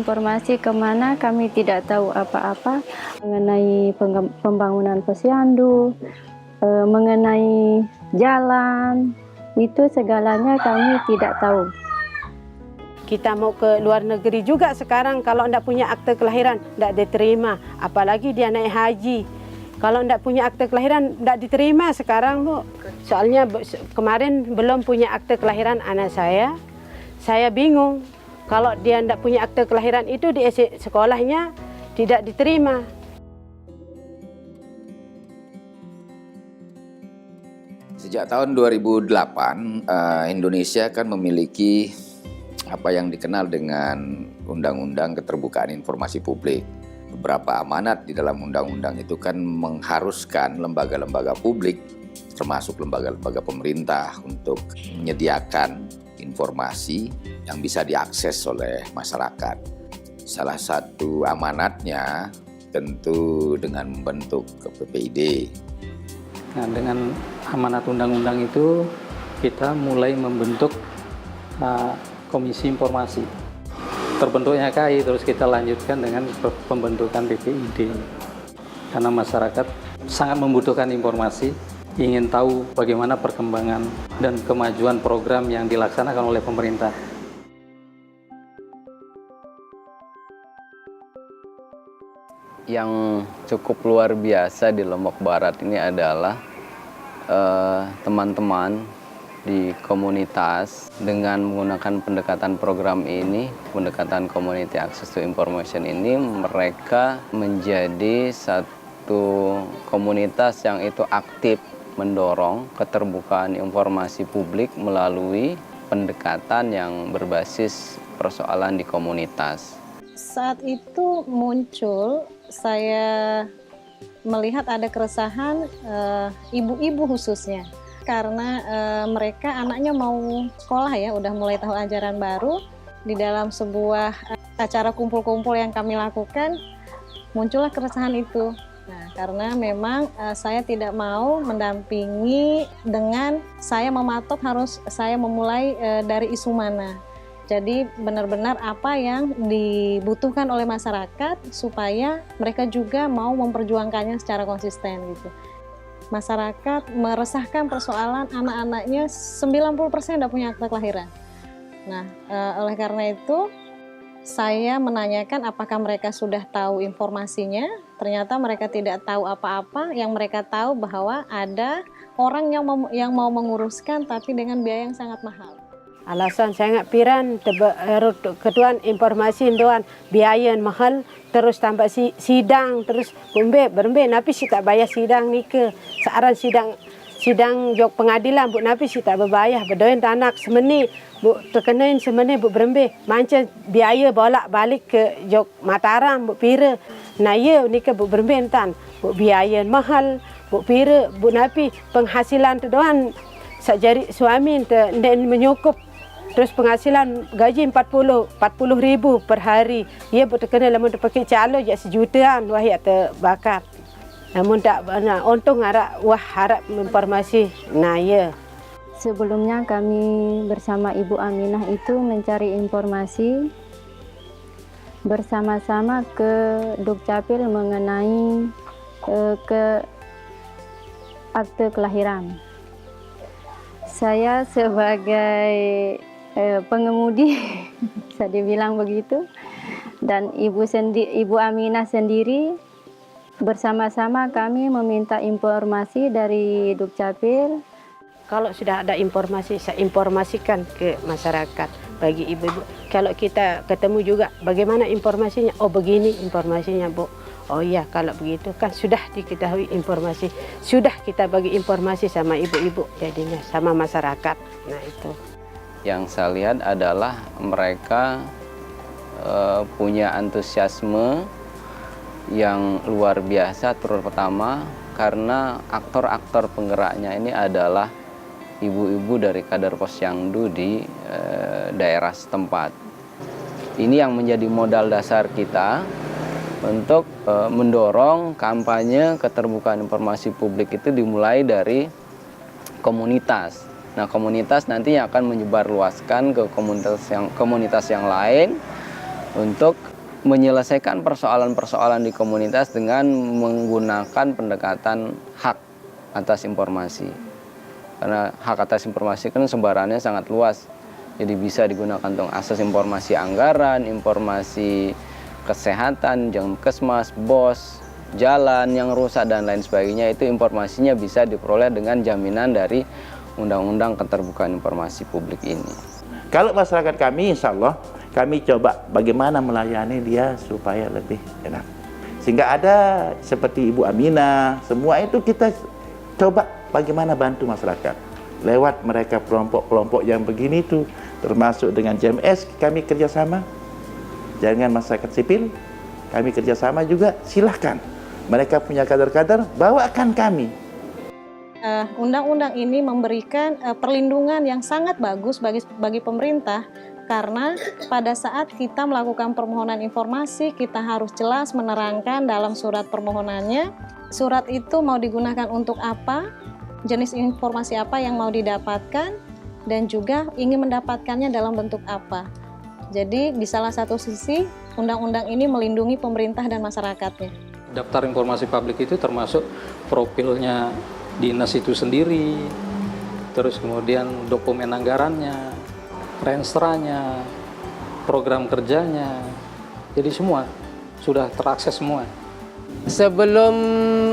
informasi kemana kami tidak tahu apa-apa mengenai pembangunan posyandu, mengenai jalan, itu segalanya kami tidak tahu. Kita mau ke luar negeri juga sekarang, kalau tidak punya akte kelahiran tidak diterima, apalagi dia naik haji. Kalau tidak punya akte kelahiran tidak diterima sekarang, Bu. Soalnya kemarin belum punya akte kelahiran anak saya bingung. Kalau dia tidak punya akte kelahiran itu di sekolahnya tidak diterima. Sejak tahun 2008, Indonesia kan memiliki apa yang dikenal dengan Undang-Undang Keterbukaan Informasi Publik. Beberapa amanat di dalam undang-undang itu kan mengharuskan lembaga-lembaga publik, termasuk lembaga-lembaga pemerintah, untuk menyediakan informasi yang bisa diakses oleh masyarakat. Salah satu amanatnya tentu dengan membentuk PPID. Nah, dengan amanat undang-undang itu kita mulai membentuk komisi informasi. Terbentuknya KAI, terus kita lanjutkan dengan pembentukan PPID. Karena masyarakat sangat membutuhkan informasi, ingin tahu bagaimana perkembangan dan kemajuan program yang dilaksanakan oleh pemerintah. Yang cukup luar biasa di Lombok Barat ini adalah teman-teman di komunitas dengan menggunakan pendekatan program ini, pendekatan Community Access to Information ini, mereka menjadi satu komunitas yang itu aktif mendorong keterbukaan informasi publik melalui pendekatan yang berbasis persoalan di komunitas. Saat itu muncul, saya melihat ada keresahan ibu-ibu khususnya. Karena mereka anaknya mau sekolah ya, udah mulai tahun ajaran baru. Di dalam sebuah acara kumpul-kumpul yang kami lakukan, muncullah keresahan itu. Nah, karena memang saya tidak mau mendampingi dengan saya mematok harus saya memulai dari isu mana. Jadi benar-benar apa yang dibutuhkan oleh masyarakat supaya mereka juga mau memperjuangkannya secara konsisten gitu. Masyarakat meresahkan persoalan anak-anaknya 90% tidak punya akte kelahiran. Nah, oleh karena itu saya menanyakan apakah mereka sudah tahu informasinya. Ternyata mereka tidak tahu apa-apa. Yang mereka tahu bahwa ada orang yang mau menguruskan tapi dengan biaya yang sangat mahal. Alasan saya nggak piran, keduan informasi doan biaya mahal, terus tambah sidang, terus berembe, napi si tak bayar sidang ni ke, searan sidang jok pengadilan, bu napi si tak berbayar, berdoen anak semeni, bu terkenain semeni bu berembe, manca biaya bolak balik ke jok Mataram, bu pira, nah ye ni ke bu berembe entan, bu biaya mahal, bu pira, bu napi penghasilan tu doan, sajari suami dan menyukup. Terus penghasilan gaji 40 ribu per hari. Ia berkena lamun pakai calo je sejutaan wah ya terbakar. Namun tak untung harap informasi. Nah ya. Sebelumnya kami bersama Ibu Aminah itu mencari informasi bersama-sama ke Dukcapil mengenai ke akte kelahiran. Saya sebagai pengemudi bisa dibilang begitu, dan Ibu Aminah sendiri bersama-sama kami meminta informasi dari Dukcapil. Kalau sudah ada informasi, saya informasikan ke masyarakat bagi ibu-ibu. Kalau kita ketemu juga bagaimana informasinya, oh begini informasinya Bu. Oh iya, kalau begitu kan sudah diketahui informasi, sudah kita bagi informasi sama ibu-ibu jadinya sama masyarakat. Nah itu. Yang saya lihat adalah mereka punya antusiasme yang luar biasa, terutama karena aktor-aktor penggeraknya ini adalah ibu-ibu dari kader posyandu di daerah setempat. Ini yang menjadi modal dasar kita untuk mendorong kampanye keterbukaan informasi publik itu dimulai dari komunitas. Nah, komunitas nantinya akan menyebarluaskan ke komunitas yang lain untuk menyelesaikan persoalan-persoalan di komunitas dengan menggunakan pendekatan hak atas informasi. Karena hak atas informasi kan sebarannya sangat luas. Jadi bisa digunakan untuk akses informasi anggaran, informasi kesehatan, Jamkesmas, BOS, jalan yang rusak dan lain sebagainya. Itu informasinya bisa diperoleh dengan jaminan dari Undang-Undang Keterbukaan Informasi Publik ini. Kalau masyarakat kami, insya Allah, kami coba bagaimana melayani dia supaya lebih enak. Sehingga ada seperti Ibu Aminah, semua itu kita coba bagaimana bantu masyarakat. Lewat mereka kelompok-kelompok yang begini itu, termasuk dengan JMS kami kerjasama, dengan masyarakat sipil, kami kerjasama juga, silahkan. Mereka punya kader-kader, bawakan kami. Undang-undang ini memberikan perlindungan yang sangat bagus bagi pemerintah, karena pada saat kita melakukan permohonan informasi, kita harus jelas menerangkan dalam surat permohonannya, surat itu mau digunakan untuk apa, jenis informasi apa yang mau didapatkan, dan juga ingin mendapatkannya dalam bentuk apa. Jadi di salah satu sisi, undang-undang ini melindungi pemerintah dan masyarakatnya. Daftar informasi publik itu termasuk profilnya dinas itu sendiri, terus kemudian dokumen anggarannya, renstranya, program kerjanya, jadi semua sudah terakses semua. Sebelum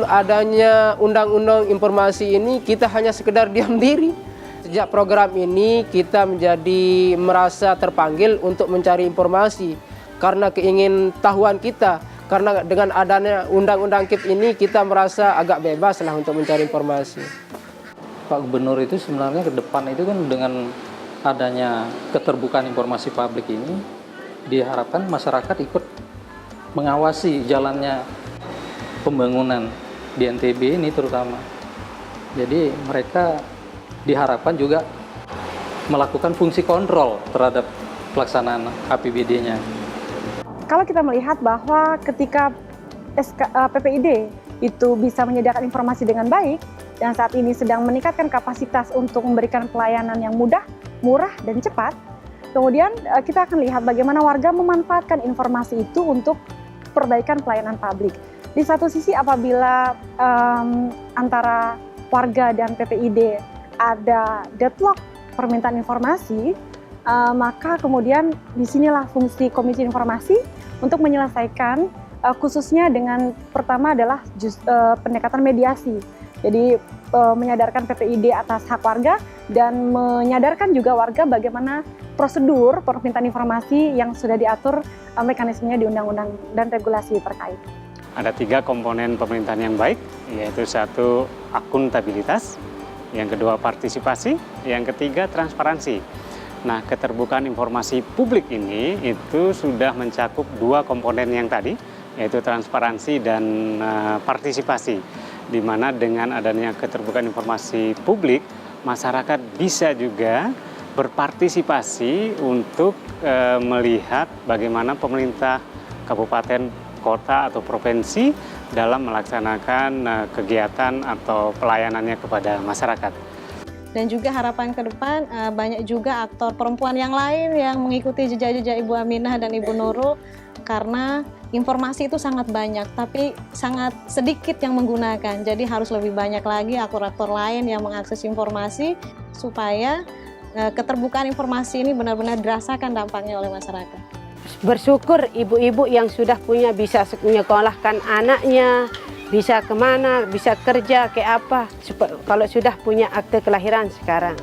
adanya undang-undang informasi ini, kita hanya sekedar diam diri. Sejak program ini, kita menjadi merasa terpanggil untuk mencari informasi karena keingintahuan kita. Karena dengan adanya undang-undang KIP ini, kita merasa agak bebas lah untuk mencari informasi. Pak Gubernur itu sebenarnya ke depan itu kan dengan adanya keterbukaan informasi publik ini, diharapkan masyarakat ikut mengawasi jalannya pembangunan di NTB ini terutama. Jadi mereka diharapkan juga melakukan fungsi kontrol terhadap pelaksanaan APBD-nya. Kalau kita melihat bahwa ketika PPID itu bisa menyediakan informasi dengan baik, dan saat ini sedang meningkatkan kapasitas untuk memberikan pelayanan yang mudah, murah, dan cepat, kemudian kita akan lihat bagaimana warga memanfaatkan informasi itu untuk perbaikan pelayanan publik. Di satu sisi apabila antara warga dan PPID ada deadlock permintaan informasi, maka kemudian disinilah fungsi Komisi Informasi untuk menyelesaikan, khususnya dengan pertama adalah pendekatan mediasi. Jadi menyadarkan PPID atas hak warga dan menyadarkan juga warga bagaimana prosedur permintaan informasi yang sudah diatur mekanismenya di undang-undang dan regulasi terkait. Ada 3 komponen pemerintahan yang baik, yaitu 1 akuntabilitas, yang kedua partisipasi, yang ketiga transparansi. Nah, keterbukaan informasi publik ini itu sudah mencakup 2 komponen yang tadi, yaitu transparansi dan partisipasi, di mana dengan adanya keterbukaan informasi publik, masyarakat bisa juga berpartisipasi untuk melihat bagaimana pemerintah kabupaten, kota, atau provinsi dalam melaksanakan kegiatan atau pelayanannya kepada masyarakat. Dan juga harapan ke depan, banyak juga aktor perempuan yang lain yang mengikuti jejak-jejak Ibu Aminah dan Ibu Nurul, karena informasi itu sangat banyak, tapi sangat sedikit yang menggunakan. Jadi harus lebih banyak lagi aktor-aktor lain yang mengakses informasi, supaya keterbukaan informasi ini benar-benar dirasakan dampaknya oleh masyarakat. Bersyukur ibu-ibu yang sudah bisa menyekolahkan anaknya, bisa kemana, bisa kerja, kayak apa, kalau sudah punya akte kelahiran sekarang.